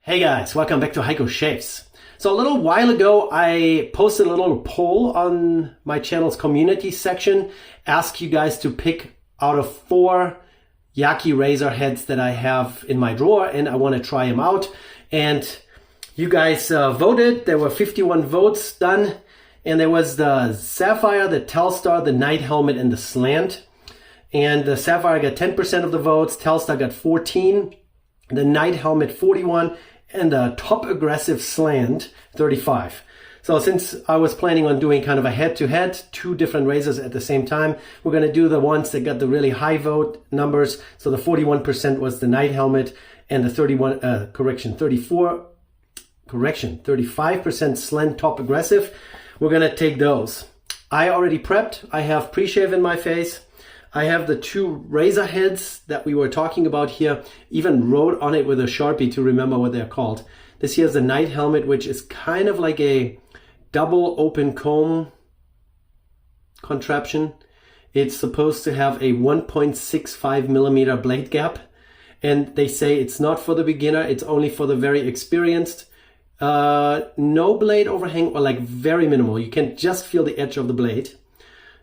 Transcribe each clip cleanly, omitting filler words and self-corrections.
Hey guys, welcome back to Heiko Shaves. So a little while ago, I posted a little poll on my channel's community section, asked you guys to pick out of 4 Yaqi Razor heads that I have in my drawer and I want to try them out. And you guys voted. There were 51 votes done. And there was the Sapphire, the Telstar, the Night Helmet, and the Slant. And the Sapphire got 10% of the votes, Telstar got 14, the Night Helmet 41, and the Top Aggressive Slant 35. So since I was planning on doing kind of a head-to-head, 2 different razors at the same time, we're going to do the ones that got the really high vote numbers. So the 41% was the Night Helmet, and the 35% Slant Top Aggressive. We're going to take those. I already prepped. I have pre-shave in my face. I have the 2 razor heads that we were talking about here, even wrote on it with a Sharpie to remember what they're called. This here is the Night Helmet, which is kind of like a double open comb contraption. It's supposed to have a 1.65 millimeter blade gap. And they say it's not for the beginner, it's only for the very experienced. No blade overhang, or like very minimal. You can just feel the edge of the blade.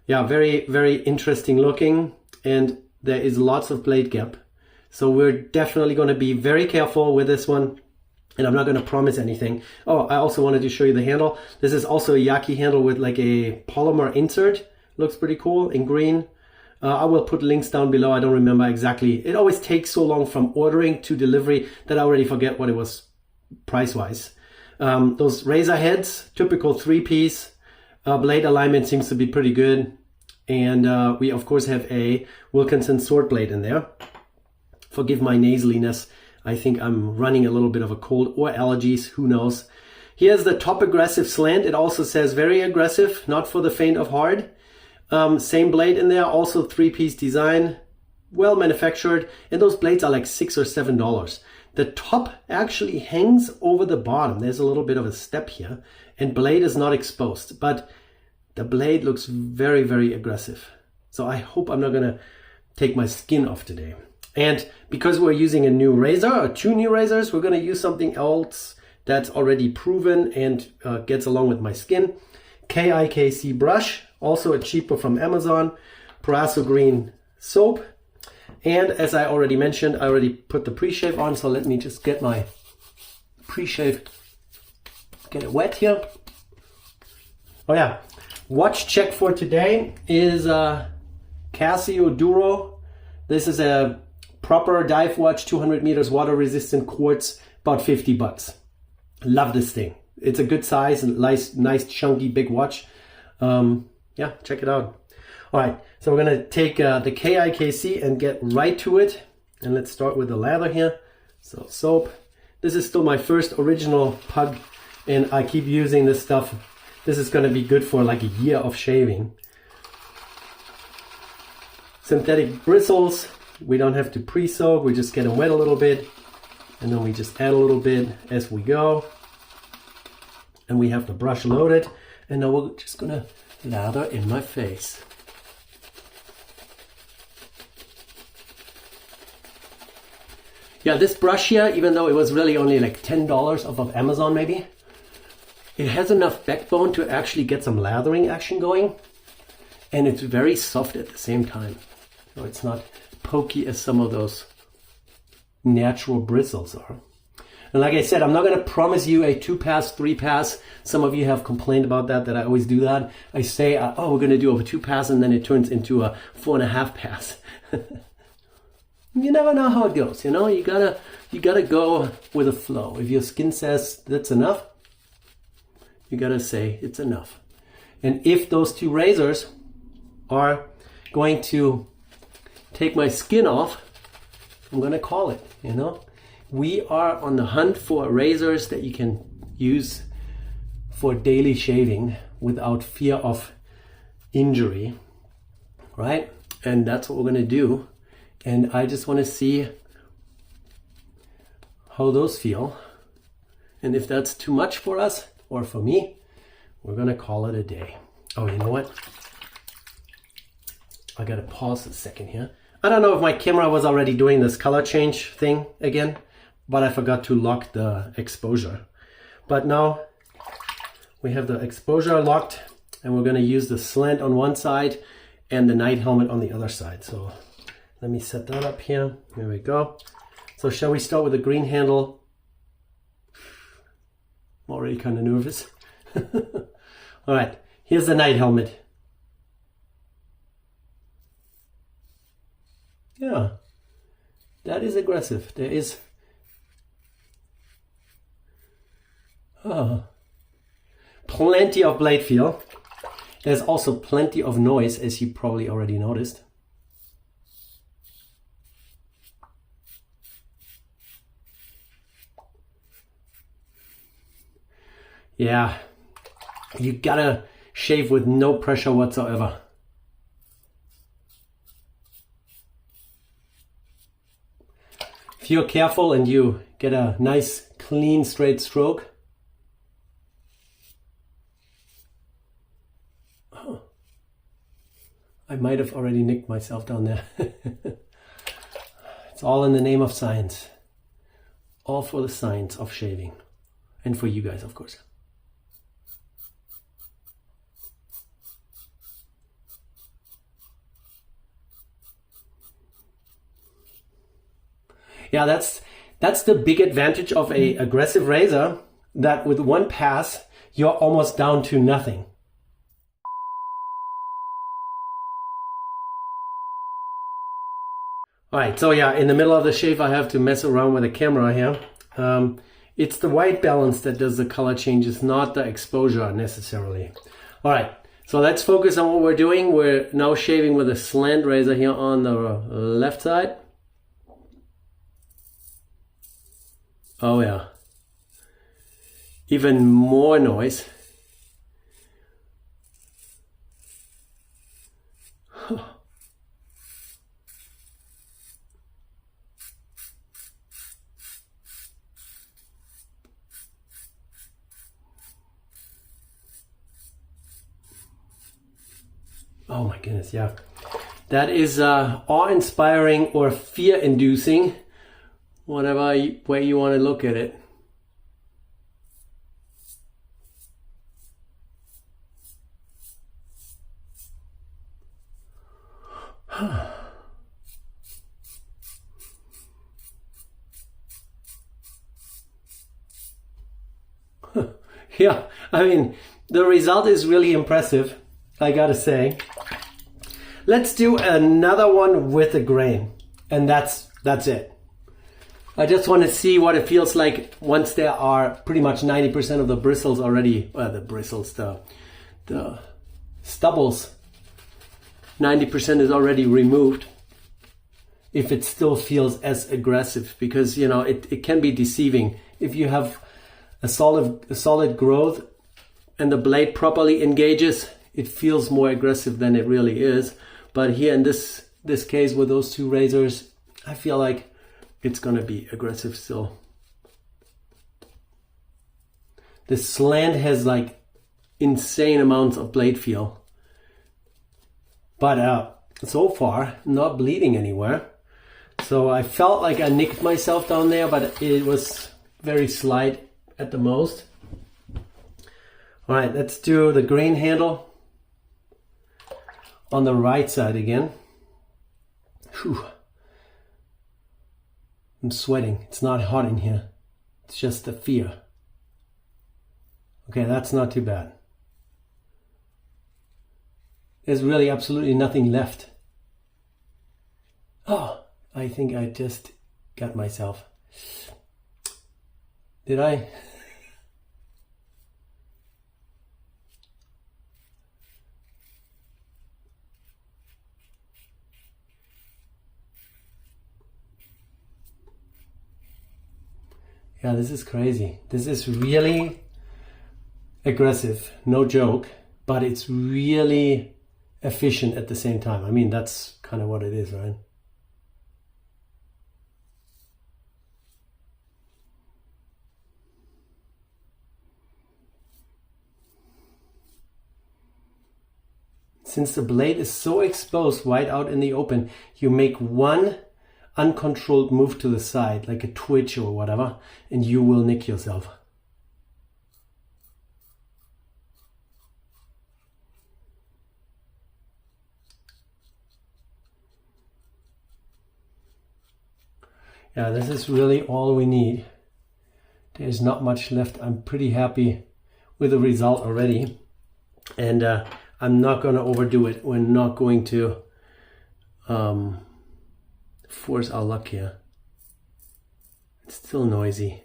Yeah, very, very interesting looking, and there is lots of blade gap. So we're definitely going to be very careful with this one, and I'm not going to promise anything. Oh, I also wanted to show you the handle. This is also a Yaqi handle with like a polymer insert. Looks pretty cool in green. I will put links down below. I don't remember exactly. It always takes so long from ordering to delivery that I already forget what it was price-wise. Those razor heads, typical 3-piece. Blade alignment seems to be pretty good. And we of course have a Wilkinson sword blade in there. Forgive my nasaliness. I think I'm running a little bit of a cold or allergies, who knows. Here's the Top Aggressive Slant. It also says very aggressive, not for the faint of heart. Same blade in there, also 3-piece design, well manufactured. And those blades are like $6 or $7. The top actually hangs over the bottom. There's a little bit of a step here, and blade is not exposed, but the blade looks very, very aggressive. So I hope I'm not gonna take my skin off today. And because we're using a new razor, or 2 new razors, we're gonna use something else that's already proven and gets along with my skin. KIKC brush, also a cheaper from Amazon. Parasso green soap. And as I already mentioned, I already put the pre-shave on, so let me just get my pre-shave, get it wet here. Oh yeah, watch check for today is Casio Duro. This is a proper dive watch, 200 meters water resistant quartz, about 50 bucks. Love this thing. It's a good size and nice chunky big watch. Yeah, check it out. All right, so we're gonna take the KIKC and get right to it. And let's start with the lather here. So soap. This is still my first original pug, and I keep using this stuff. This is gonna be good for like a year of shaving. Synthetic bristles, we don't have to pre-soak, we just get them wet a little bit, and then we just add a little bit as we go. And we have the brush loaded, and now we're just gonna lather in my face. Yeah, this brush here, even though it was really only like $10 off of Amazon maybe, it has enough backbone to actually get some lathering action going. And it's very soft at the same time. So it's not pokey as some of those natural bristles are. And like I said, I'm not going to promise you a 2-pass, 3-pass. Some of you have complained about that I always do that. I say, oh, we're going to do a 2-pass, and then it turns into a 4.5-pass. You never know how it goes, you know. You gotta go with the flow. If your skin says that's enough, you gotta say it's enough. And if those 2 razors are going to take my skin off, I'm gonna call it, you know. We are on the hunt for razors that you can use for daily shaving without fear of injury, right? And that's what we're gonna do. And I just want to see how those feel. And if that's too much for us, or for me, we're going to call it a day. Oh, you know what? I got to pause a second here. I don't know if my camera was already doing this color change thing again, but I forgot to lock the exposure. But now we have the exposure locked, and we're going to use the slant on one side and the night helmet on the other side. So let me set that up here. Here we go. So shall we start with the green handle? I'm already kind of nervous. All right, here's the night helmet. Yeah, that is aggressive. There is plenty of blade feel. There's also plenty of noise, as you probably already noticed. Yeah, you gotta shave with no pressure whatsoever. If you're careful and you get a nice, clean, straight stroke. Oh, I might have already nicked myself down there. It's all in the name of science. All for the science of shaving. And for you guys, of course. Yeah, that's the big advantage of a aggressive razor, that with one pass, you're almost down to nothing. All right, so yeah, in the middle of the shave, I have to mess around with the camera here. It's the white balance that does the color changes, not the exposure necessarily. All right, so let's focus on what we're doing. We're now shaving with a slant razor here on the left side. Oh yeah, even more noise. Oh my goodness, yeah. That is awe-inspiring or fear-inducing, whatever way you want to look at it. Yeah, I mean, the result is really impressive, I gotta say. Let's do another one with a grain, and that's it. I just want to see what it feels like once there are pretty much 90% of the bristles already, the stubbles, 90% is already removed. If it still feels as aggressive, because you know it can be deceiving. If you have a solid growth and the blade properly engages, it feels more aggressive than it really is. But here in this case with those two razors, I feel like it's gonna be aggressive still. The slant has like insane amounts of blade feel, but so far not bleeding anywhere. So I felt like I nicked myself down there, but it was very slight at the most. All right, let's do the grain handle on the right side again. Whew. I'm sweating. It's not hot in here. It's just the fear. Okay, that's not too bad. There's really absolutely nothing left. Oh, I think I just got myself. Did I? Yeah, this is crazy. This is really aggressive, no joke, but it's really efficient at the same time. I mean, that's kind of what it is, right? Since the blade is so exposed right out in the open, you make one uncontrolled move to the side, like a twitch or whatever, and you will nick yourself. Yeah, this is really all we need. There's not much left. I'm pretty happy with the result already. And I'm not going to overdo it. We're not going to force our luck here. It's still noisy.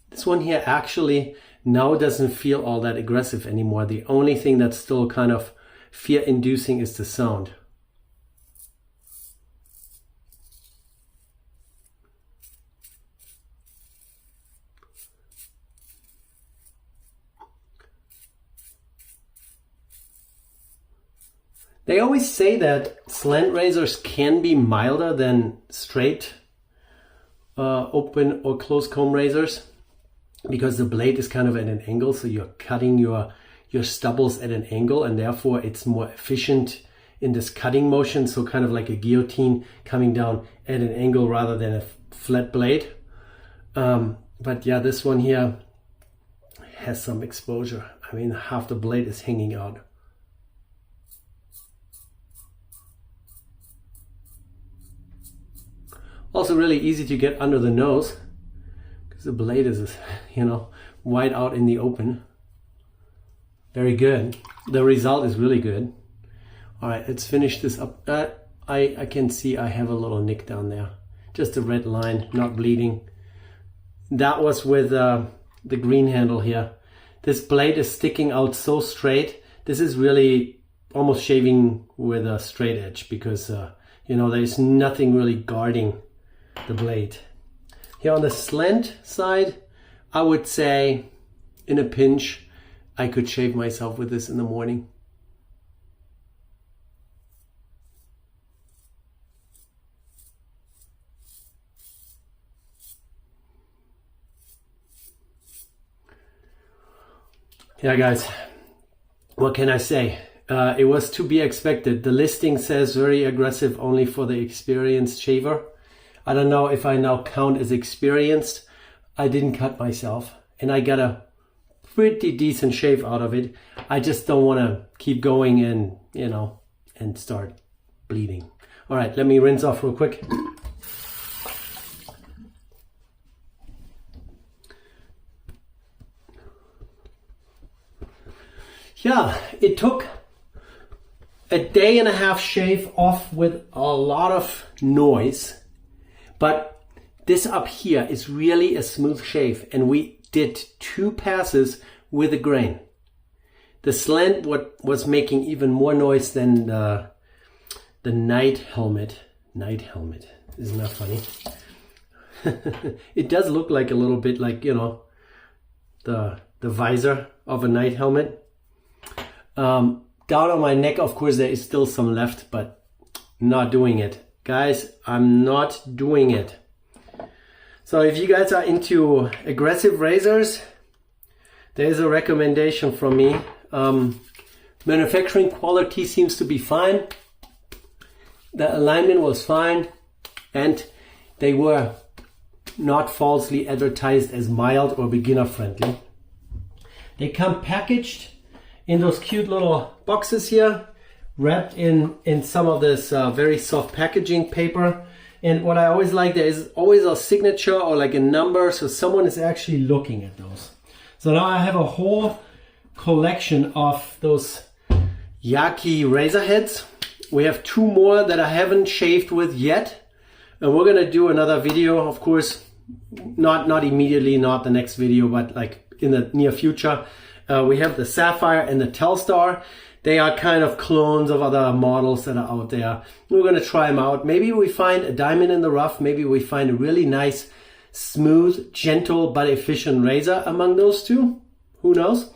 This one here actually now doesn't feel all that aggressive anymore. The only thing that's still kind of fear-inducing is the sound. They always say that slant razors can be milder than straight open or closed comb razors because the blade is kind of at an angle, so you're cutting your stubbles at an angle, and therefore it's more efficient in this cutting motion, so kind of like a guillotine coming down at an angle rather than a flat blade. But yeah, this one here has some exposure. I mean, half the blade is hanging out. Also really easy to get under the nose because the blade is, you know, wide out in the open. Very good. The result is really good. All right, let's finish this up. I can see I have a little nick down there. Just a red line, not bleeding. That was with the green handle here. This blade is sticking out so straight. This is really almost shaving with a straight edge because, you know, there's nothing really guarding the blade. Here on the slant side, I would say in a pinch, I could shave myself with this in the morning. Yeah, guys, what can I say? It was to be expected. The listing says very aggressive only for the experienced shaver. I don't know if I now count as experienced. I didn't cut myself and I got a pretty decent shave out of it. I just don't want to keep going and, you know, and start bleeding. All right, let me rinse off real quick. Yeah, it took a day and a half shave off with a lot of noise. But this up here is really a smooth shave, and we did 2 passes with a grain. The slant was making even more noise than the night helmet. Night helmet, isn't that funny? It does look like a little bit like, you know, the visor of a night helmet. Down on my neck, of course, there is still some left, but not doing it. Guys, I'm not doing it. So if you guys are into aggressive razors, there's a recommendation from me. Manufacturing quality seems to be fine. The alignment was fine, and they were not falsely advertised as mild or beginner friendly. They come packaged in those cute little boxes here, wrapped in some of this very soft packaging paper. And what I always like, there is always a signature or like a number, so someone is actually looking at those. So now I have a whole collection of those Yaqi razor heads. We have 2 more that I haven't shaved with yet, and we're gonna do another video, of course, not immediately, not the next video, but like in the near future. We have the Sapphire and the Telstar. They are kind of clones of other models that are out there. We're gonna try them out. Maybe we find a diamond in the rough. Maybe we find a really nice, smooth, gentle, but efficient razor among those 2. Who knows?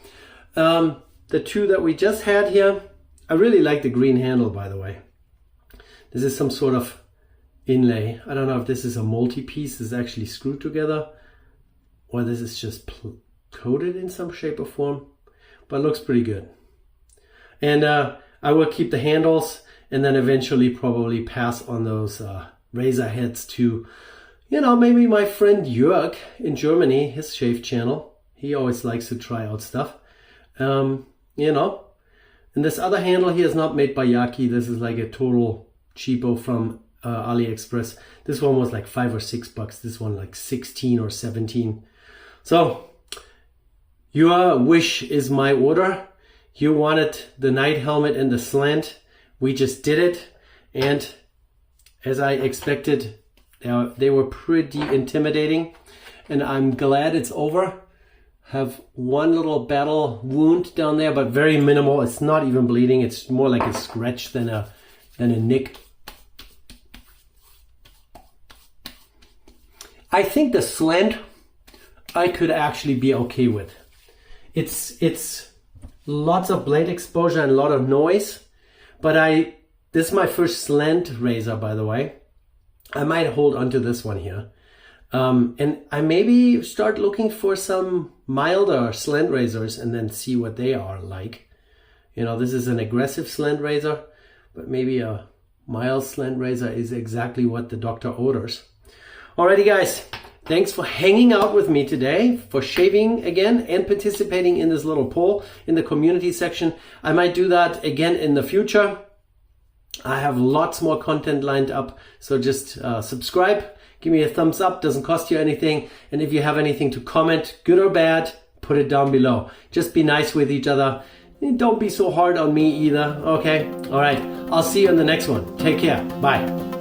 The 2 that we just had here, I really like the green handle, by the way. This is some sort of inlay. I don't know if this is a multi-piece. This is actually screwed together, or this is just coated in some shape or form, but it looks pretty good. And I will keep the handles and then eventually probably pass on those razor heads to, you know, maybe my friend Jörg in Germany, his shave channel. He always likes to try out stuff. You know, and this other handle here is not made by Yaqi. This is like a total cheapo from AliExpress. This one was like $5 or $6. This one like 16 or 17. So your wish is my order. You wanted the night helmet and the slant. We just did it. And as I expected, they were pretty intimidating. And I'm glad it's over. Have one little battle wound down there, but very minimal. It's not even bleeding. It's more like a scratch than a nick. I think the slant I could actually be okay with. It's lots of blade exposure and a lot of noise, but this is my first slant razor, by the way. I might hold on to this one here. And I maybe start looking for some milder slant razors and then see what they are like. You know, this is an aggressive slant razor, but maybe a mild slant razor is exactly what the doctor orders. Alrighty guys, thanks for hanging out with me today, for shaving again and participating in this little poll in the community section. I might do that again in the future. I have lots more content lined up, so just subscribe. Give me a thumbs up, doesn't cost you anything. And if you have anything to comment, good or bad, put it down below. Just be nice with each other. And don't be so hard on me either, okay? All right, I'll see you in the next one. Take care, bye.